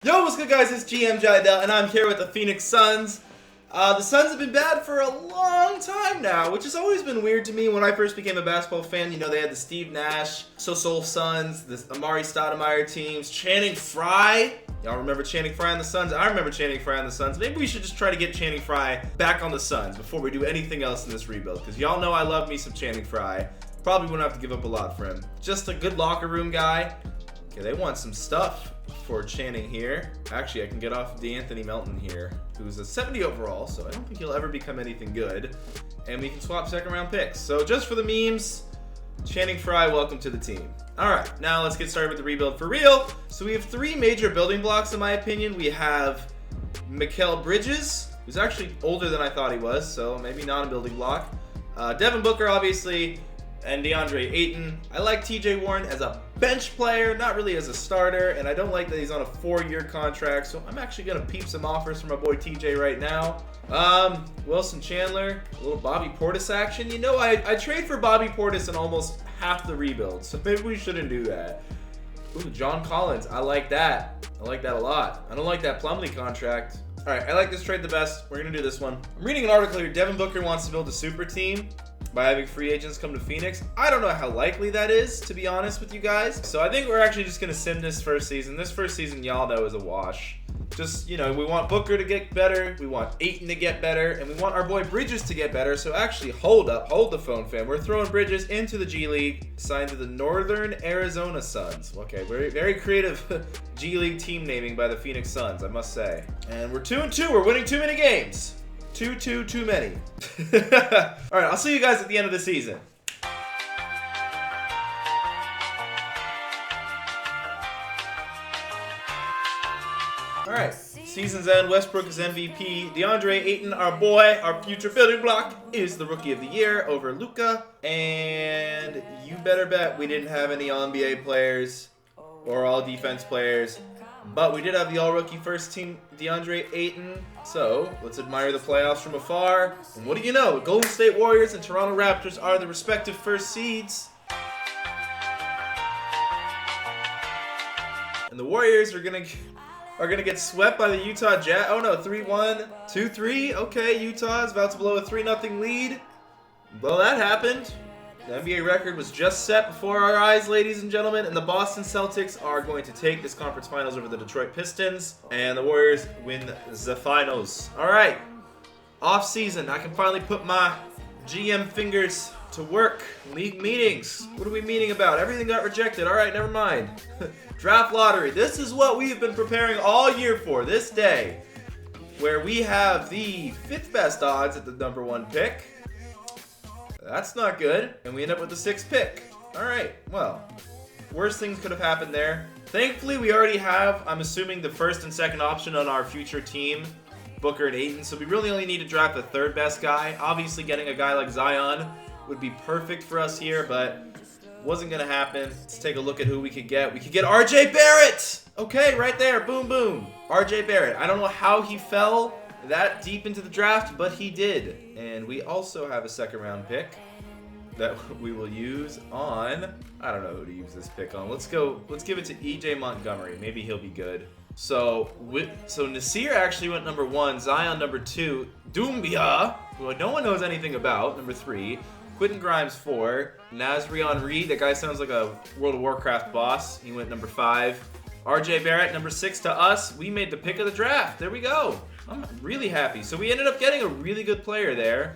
Yo, what's good, guys? It's GM Jiedel, and I'm here with the Phoenix Suns. The Suns have been bad for a long time now, which has always been weird to me. When I first became a basketball fan, you know, they had the Steve Nash, So Suns, the Amari Stoudemire teams, Channing Frye. Y'all remember Channing Frye on the Suns? I remember Channing Frye on the Suns. Maybe we should just try to get Channing Frye back on the Suns before we do anything else in this rebuild, because y'all know I love me some Channing Frye. Probably wouldn't have to give up a lot for him. Just a good locker room guy. Okay, they want some stuff for Channing here. Actually, I can get off D'Anthony Melton here, who's a 70 overall, so I don't think he'll ever become anything good. And we can swap second round picks. So just for the memes, Channing Frye, welcome to the team. All right, now let's get started with the rebuild for real. So we have three major building blocks, in my opinion. We have Mikal Bridges, who's actually older than I thought he was, so maybe not a building block. Devin Booker, obviously, and DeAndre Ayton. I like TJ Warren as a bench player, not really as a starter, and I don't like that he's on a 4-year contract, so I'm actually going to peep some offers from my boy TJ right now. Wilson Chandler, a little Bobby Portis action. You know, I trade for Bobby Portis in almost half the rebuild, so maybe we shouldn't do that. Ooh, John Collins, I like that. I like that a lot. I don't like that Plumlee contract. All right, I like this trade the best. We're going to do this one. I'm reading an article here. Devin Booker wants to build a super team by having free agents come to Phoenix. I don't know how likely that is, to be honest with you guys. So I think we're actually just going to sim this first season. This first season, y'all know, is a wash. Just, you know, we want Booker to get better, we want Ayton to get better, and we want our boy Bridges to get better. So actually, hold the phone, fam. We're throwing Bridges into the G League, signed to the Northern Arizona Suns. Okay, very, very creative G League team naming by the Phoenix Suns, I must say. And we're 2-2. We're winning too many games. Too many. All right, I'll see you guys at the end of the season. All right, season's end. Westbrook is MVP. DeAndre Ayton, our boy, our future building block, is the Rookie of the Year over Luka. And you better bet we didn't have any All-NBA players or All-Defense players. But we did have the all-rookie first team, DeAndre Ayton. So let's admire the playoffs from afar. And what do you know? Golden State Warriors and Toronto Raptors are the respective first seeds. And the Warriors are gonna get swept by the Utah Jazz. Oh no, 3-1, 2-3. Okay, Utah is about to blow a 3-0 lead. Well, that happened. The NBA record was just set before our eyes, ladies and gentlemen, and the Boston Celtics are going to take this conference finals over the Detroit Pistons, and the Warriors win the finals. All right, off season, I can finally put my GM fingers to work. League meetings. What are we meeting about? Everything got rejected. All right, never mind. Draft lottery. This is what we've been preparing all year for, this day, where we have the 5th best odds at the number 1 pick. That's not good. And we end up with the 6th pick. All right, well, worse things could have happened there. Thankfully, we already have, I'm assuming, the first and second option on our future team, Booker and Ayton. So we really only need to draft the 3rd best guy. Obviously, getting a guy like Zion would be perfect for us here, but wasn't going to happen. Let's take a look at who we could get. We could get RJ Barrett. Okay, right there. Boom, boom. RJ Barrett. I don't know how he fell that deep into the draft, but he did. And we also have a 2nd round pick that we will use on, I don't know who to use this pick on. Let's give it to EJ Montgomery. Maybe he'll be good. So Nasir actually went number 1, Zion number 2, Doumbia, who no one knows anything about, number 3, Quentin Grimes 4, Nazrion Reed, that guy sounds like a World of Warcraft boss. He went number 5. RJ Barrett, number 6 to us. We made the pick of the draft. There we go. I'm really happy. So we ended up getting a really good player there.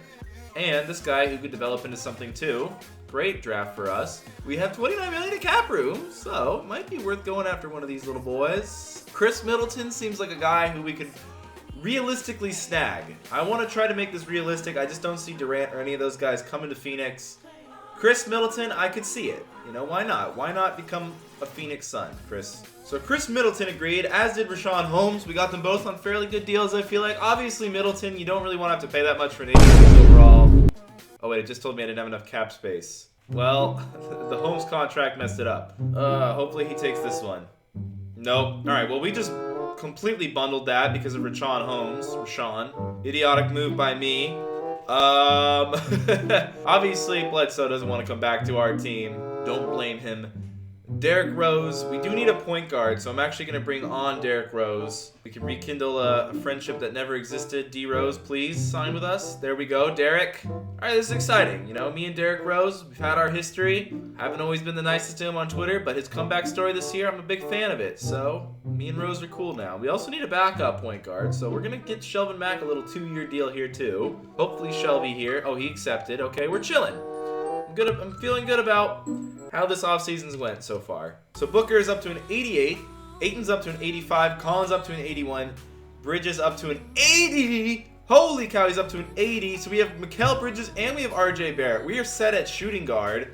And this guy who could develop into something too. Great draft for us. We have $29 million in cap room, so it might be worth going after one of these little boys. Chris Middleton seems like a guy who we could realistically snag. I want to try to make this realistic. I just don't see Durant or any of those guys coming to Phoenix. Chris Middleton, I could see it. You know, why not? Why not become a Phoenix Sun, Chris? So Chris Middleton agreed, as did Richaun Holmes. We got them both on fairly good deals, I feel like. Obviously, Middleton, you don't really want to have to pay that much for an 86 overall. Oh, wait, it just told me I didn't have enough cap space. Well, the Holmes contract messed it up. Hopefully he takes this one. Nope. All right, well, we just completely bundled that because of Richaun Holmes. Rashawn. Idiotic move by me. Obviously, Bledsoe doesn't want to come back to our team. Don't blame him. Derrick Rose. We do need a point guard, so I'm actually going to bring on Derrick Rose. We can rekindle a friendship that never existed. D Rose, please sign with us. There we go, Derrick. All right, this is exciting. You know, me and Derrick Rose, we've had our history. Haven't always been the nicest to him on Twitter, but his comeback story this year, I'm a big fan of it. So me and Rose are cool now. We also need a backup point guard, so we're going to get Shelvin Mack a little 2-year deal here too. Hopefully Shelby here. Oh, he accepted. Okay, we're chilling. I'm feeling good about how this offseason's went so far. So Booker is up to an 88, Ayton's up to an 85, Collins up to an 81, Bridges up to an 80. Holy cow, he's up to an 80. So we have Mikal Bridges and we have RJ Barrett. We are set at shooting guard.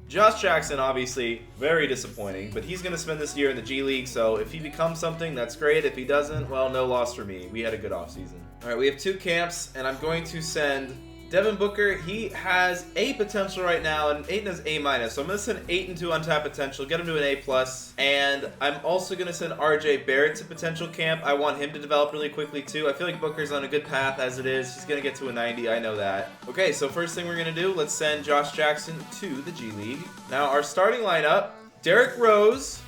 Josh Jackson, obviously, very disappointing, but he's going to spend this year in the G League, so if he becomes something, that's great. If he doesn't, well, no loss for me. We had a good offseason. All right, we have 2 camps, and I'm going to send Devin Booker. He has A potential right now, and Ayton has A-. So I'm going to send Ayton to untapped potential, get him to an A+. And I'm also going to send RJ Barrett to potential camp. I want him to develop really quickly, too. I feel like Booker's on a good path as it is. He's going to get to a 90. I know that. Okay, so first thing we're going to do, let's send Josh Jackson to the G League. Now, our starting lineup, Derrick Rose,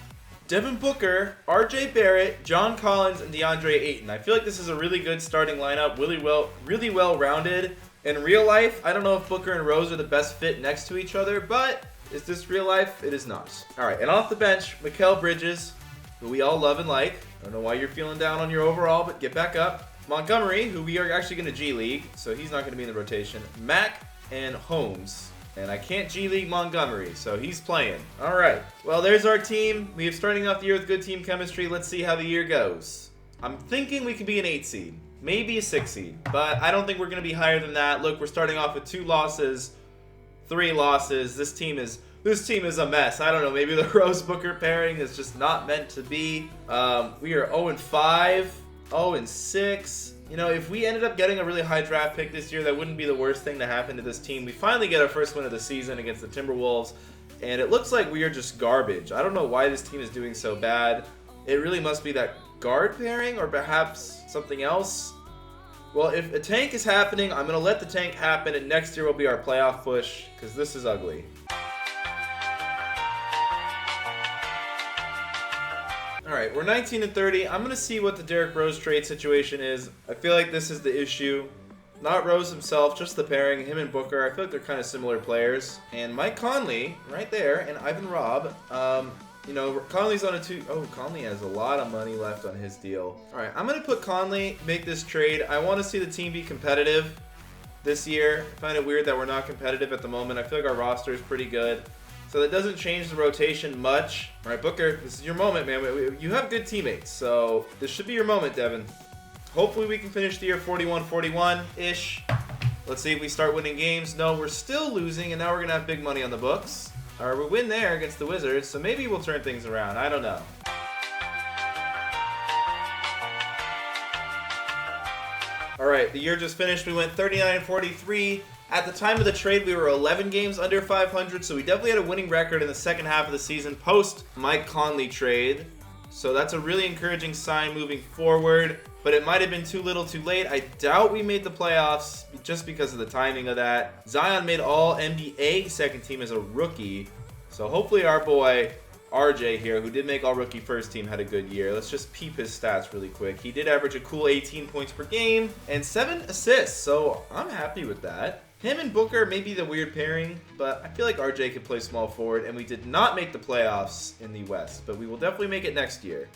Devin Booker, RJ Barrett, John Collins, and DeAndre Ayton. I feel like this is a really good starting lineup, really well-rounded. In real life, I don't know if Booker and Rose are the best fit next to each other, but is this real life? It is not. All right, and off the bench, Mikal Bridges, who we all love and like. I don't know why you're feeling down on your overall, but get back up. Montgomery, who we are actually going to G League, so he's not going to be in the rotation. Mack and Holmes. And I can't G League Montgomery, so he's playing. All right, well, there's our team. We have starting off the year with good team chemistry. Let's see how the year goes. I'm thinking we could be an 8 seed. Maybe a 6 seed, but I don't think we're going to be higher than that. Look, we're starting off with 2 losses, 3 losses. This team is a mess. I don't know. Maybe the Rose Booker pairing is just not meant to be. We are 0-5, 0-6. You know, if we ended up getting a really high draft pick this year, that wouldn't be the worst thing to happen to this team. We finally get our first win of the season against the Timberwolves, and it looks like we are just garbage. I don't know why this team is doing so bad. It really must be that guard pairing or perhaps something else. Well, if a tank is happening, I'm going to let the tank happen, and next year will be our playoff push, because this is ugly. All right, we're 19-30. I'm going to see what the Derrick Rose trade situation is. I feel like this is the issue. Not Rose himself, just the pairing, him and Booker. I feel like they're kind of similar players. And Mike Conley, right there, and Ivan Robb. You know, Conley's on a 2. Oh, Conley has a lot of money left on his deal. All right, I'm going to put Conley, make this trade. I want to see the team be competitive this year. I find it weird that we're not competitive at the moment. I feel like our roster is pretty good. So that doesn't change the rotation much. All right, Booker, this is your moment, man. You have good teammates, so this should be your moment, Devin. Hopefully we can finish the year 41-41-ish. Let's see if we start winning games. No, we're still losing, and now we're going to have big money on the books. Or we win there against the Wizards, so maybe we'll turn things around. I don't know. All right, the year just finished. We went 39-43. At the time of the trade, we were 11 games under 500, so we definitely had a winning record in the second half of the season post Mike Conley trade. So that's a really encouraging sign moving forward, but it might have been too little too late. I doubt we made the playoffs just because of the timing of that. Zion made all NBA second team as a rookie, so hopefully our boy RJ here, who did make all rookie first team, had a good year. Let's just peep his stats really quick. He did average a cool 18 points per game and 7 assists, so I'm happy with that. Him and Booker may be the weird pairing, but I feel like RJ could play small forward, and we did not make the playoffs in the West, but we will definitely make it next year.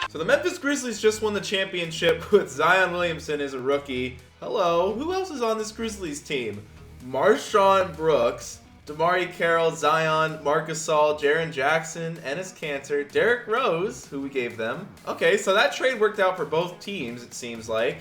So the Memphis Grizzlies just won the championship with Zion Williamson as a rookie. Hello, who else is on this Grizzlies team? Marshawn Brooks, Damari Carroll, Zion, Marcus Gasol, Jaren Jackson, Enes Kanter, Derrick Rose, who we gave them. Okay, so that trade worked out for both teams, it seems like.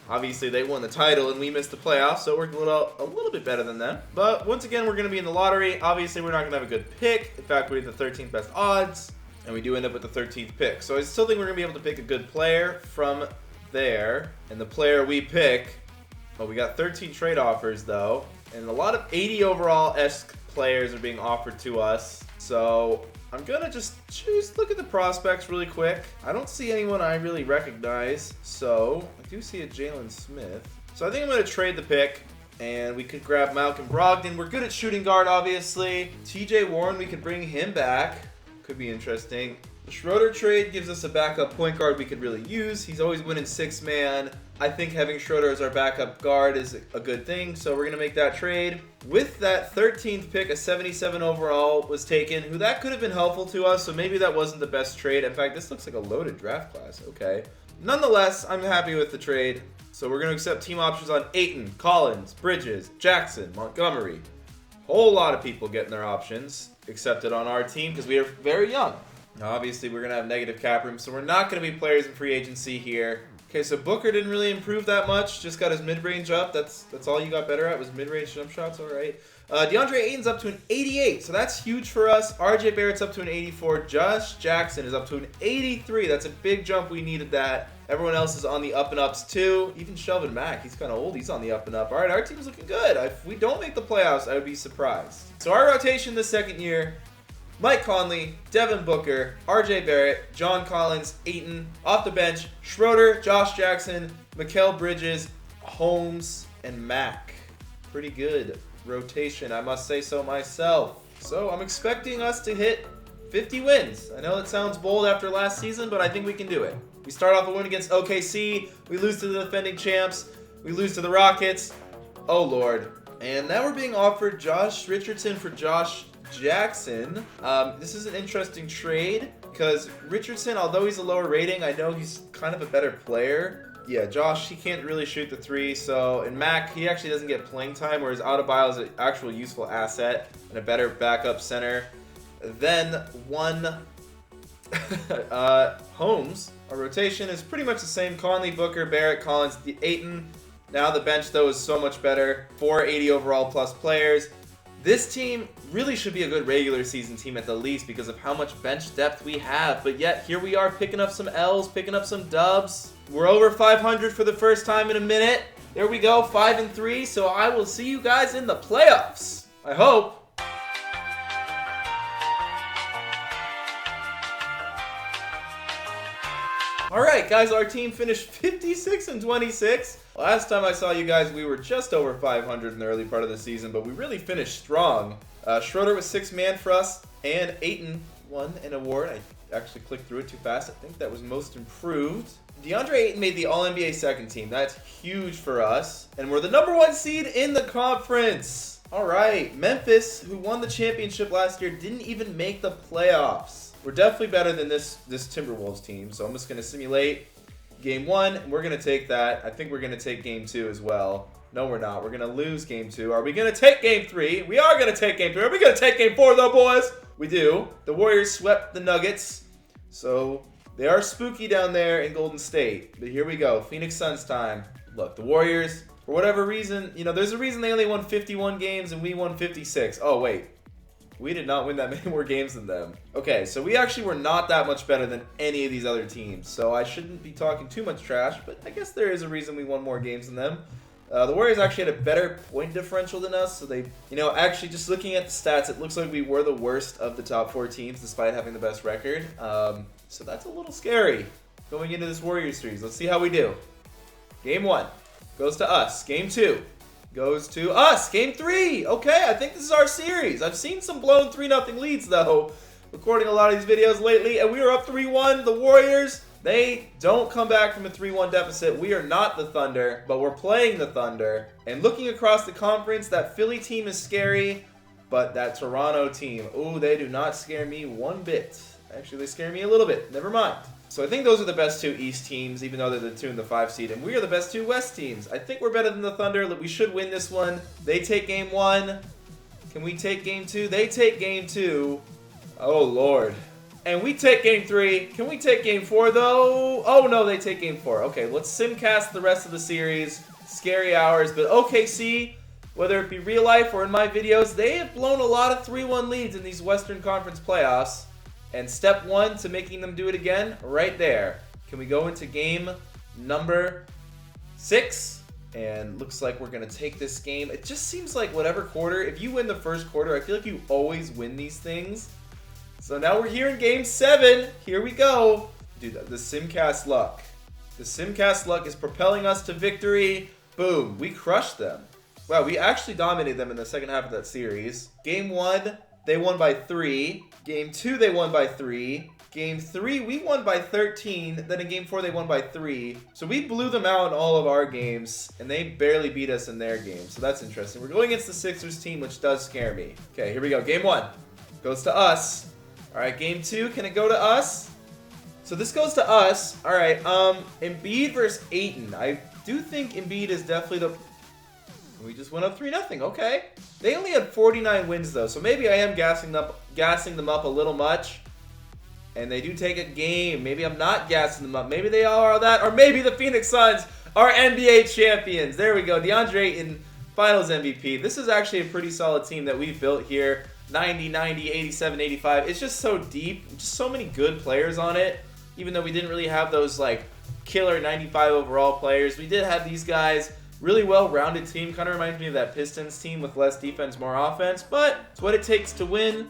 Obviously, they won the title and we missed the playoffs, so it worked a little bit better than them. But once again, we're going to be in the lottery. Obviously, we're not going to have a good pick. In fact, we have the 13th best odds, and we do end up with the 13th pick. So I still think we're going to be able to pick a good player from there. And the player we pick, well, we got 13 trade offers, though. And a lot of 80 overall-esque players are being offered to us. So I'm going to just look at the prospects really quick. I don't see anyone I really recognize. So I do see a Jalen Smith. So I think I'm going to trade the pick. And we could grab Malcolm Brogdon. We're good at shooting guard, obviously. TJ Warren, we could bring him back. Could be interesting. The Schroeder trade gives us a backup point guard we could really use. He's always winning 6-man. I think having Schroeder as our backup guard is a good thing, so we're going to make that trade. With that 13th pick, a 77 overall was taken, who that could have been helpful to us, so maybe that wasn't the best trade. In fact, this looks like a loaded draft class. Okay. Nonetheless, I'm happy with the trade. So we're going to accept team options on Ayton, Collins, Bridges, Jackson, Montgomery. Whole lot of people getting their options accepted on our team because we are very young. Now, obviously, we're going to have negative cap room, so we're not going to be players in free agency here. Okay, so Booker didn't really improve that much. Just got his mid-range up. That's all you got better at was mid-range jump shots. All right. DeAndre Ayton's up to an 88, so that's huge for us. RJ Barrett's up to an 84. Josh Jackson is up to an 83. That's a big jump. We needed that. Everyone else is on the up-and-ups, too. Even Shelvin Mack, he's kind of old. He's on the up-and-up. All right, our team's looking good. If we don't make the playoffs, I would be surprised. So our rotation this second year, Mike Conley, Devin Booker, RJ Barrett, John Collins, Ayton. Off the bench, Schroeder, Josh Jackson, Mikal Bridges, Holmes, and Mack. Pretty good rotation, I must say so myself. So I'm expecting us to hit 50 wins. I know it sounds bold after last season, but I think we can do it. We start off a win against OKC. We lose to the defending champs. We lose to the Rockets. Oh, Lord. And now we're being offered Josh Richardson for Josh Jackson. This is an interesting trade because Richardson, although he's a lower rating, I know he's kind of a better player. Yeah, Josh, he can't really shoot the three. So, and Mac, he actually doesn't get playing time, whereas Adebayo is an actual useful asset and a better backup center. Then Holmes. Our rotation is pretty much the same. Conley, Booker, Barrett, Collins, Ayton. Now the bench, though, is so much better. 480 overall plus players. This team really should be a good regular season team at the least because of how much bench depth we have. But yet, here we are picking up some L's, picking up some dubs. We're over 500 for the first time in a minute. There we go, 5-3. So I will see you guys in the playoffs. I hope. Alright guys, our team finished 56-26. Last time I saw you guys, we were just over 500 in the early part of the season, but we really finished strong. Schroeder was 6-man for us, and Ayton won an award. I actually clicked through it too fast. I think that was most improved. DeAndre Ayton made the All-NBA second team. That's huge for us. And we're the #1 seed in the conference. Alright, Memphis, who won the championship last year, didn't even make the playoffs. We're definitely better than this Timberwolves team, so I'm just going to simulate Game 1, and we're going to take that. I think we're going to take Game 2 as well. No, we're not. We're going to lose Game 2. Are we going to take Game 3? We are going to take Game 3. Are we going to take Game 4, though, boys? We do. The Warriors swept the Nuggets, so they are spooky down there in Golden State. But here we go. Phoenix Suns time. Look, the Warriors, for whatever reason, there's a reason they only won 51 games and we won 56. Oh, wait. We did not win that many more games than them. Okay, so we actually were not that much better than any of these other teams. So I shouldn't be talking too much trash, but I guess there is a reason we won more games than them. The Warriors actually had a better point differential than us. So they, actually just looking at the stats, it looks like we were the worst of the top 4 teams despite having the best record. So that's a little scary going into this Warriors series. Let's see how we do. Game 1 goes to us. Game 2 goes to us. Game 3. Okay, I think this is our series. I've seen some blown 3-0 leads, though, recording a lot of these videos lately, and we were up 3-1. The Warriors, they don't come back from a 3-1 deficit. We are not the Thunder, but we're playing the Thunder. And looking across the conference, that Philly team is scary, but that Toronto team, ooh, they do not scare me one bit. Actually, they scare me a little bit. Never mind. So I think those are the best 2 East teams, even though they're the 2 and the 5 seed. And we are the best 2 West teams. I think we're better than the Thunder. We should win this one. They take Game 1. Can we take Game 2? They take Game 2. Oh, Lord. And we take Game 3. Can we take Game 4, though? Oh, no, they take Game 4. Okay, let's simcast the rest of the series. Scary hours. But OKC, whether it be real life or in my videos, they have blown a lot of 3-1 leads in these Western Conference playoffs. And step 1 to making them do it again, right there. Can we go into game number 6? And looks like we're going to take this game. It just seems like whatever quarter, if you win the first quarter, I feel like you always win these things. So now we're here in game 7. Here we go. Dude, the Simcast luck. The Simcast luck is propelling us to victory. Boom. We crushed them. Wow, we actually dominated them in the second half of that series. Game 1, they won by 3. Game 2, they won by 3. Game 3, we won by 13. Then in Game 4, they won by 3. So we blew them out in all of our games, and they barely beat us in their games. So that's interesting. We're going against the Sixers team, which does scare me. Okay, here we go. Game 1 goes to us. All right, Game 2, can it go to us? So this goes to us. All right, Embiid versus Ayton. I do think Embiid is definitely the... We just went up 3-0. Okay. They only had 49 wins, though, so maybe I am gassing them up a little much. And they do take a game. Maybe I'm not gassing them up. Maybe they are that. Or maybe the Phoenix Suns are NBA champions. There we go. DeAndre Ayton, Finals MVP. This is actually a pretty solid team that we've built here. 90, 90, 87, 85. It's just so deep. Just so many good players on it. Even though we didn't really have those, like, killer 95 overall players. We did have these guys. Really well-rounded team. Kind of reminds me of that Pistons team with less defense, more offense. But it's what it takes to win.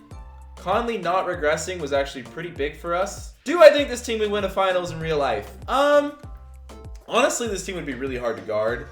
Conley not regressing was actually pretty big for us. Do I think this team would win a finals in real life? Honestly, this team would be really hard to guard.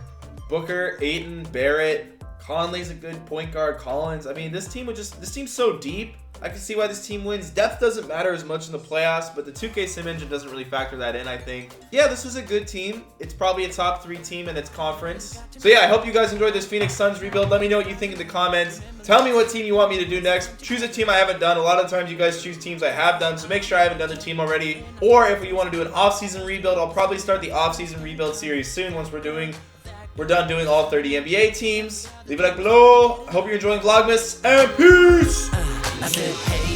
Booker, Ayton, Barrett, Conley's a good point guard, Collins. I mean, this team's so deep. I can see why this team wins. Depth doesn't matter as much in the playoffs, but the 2K Sim engine doesn't really factor that in, I think. Yeah, this was a good team. It's probably a top 3 team in its conference. So yeah, I hope you guys enjoyed this Phoenix Suns rebuild. Let me know what you think in the comments. Tell me what team you want me to do next. Choose a team I haven't done. A lot of times you guys choose teams I have done, so make sure I haven't done the team already. Or if you want to do an off-season rebuild, I'll probably start the off-season rebuild series soon once we're done doing all 30 NBA teams. Leave it like below. I hope you're enjoying Vlogmas, and peace! I said, hey.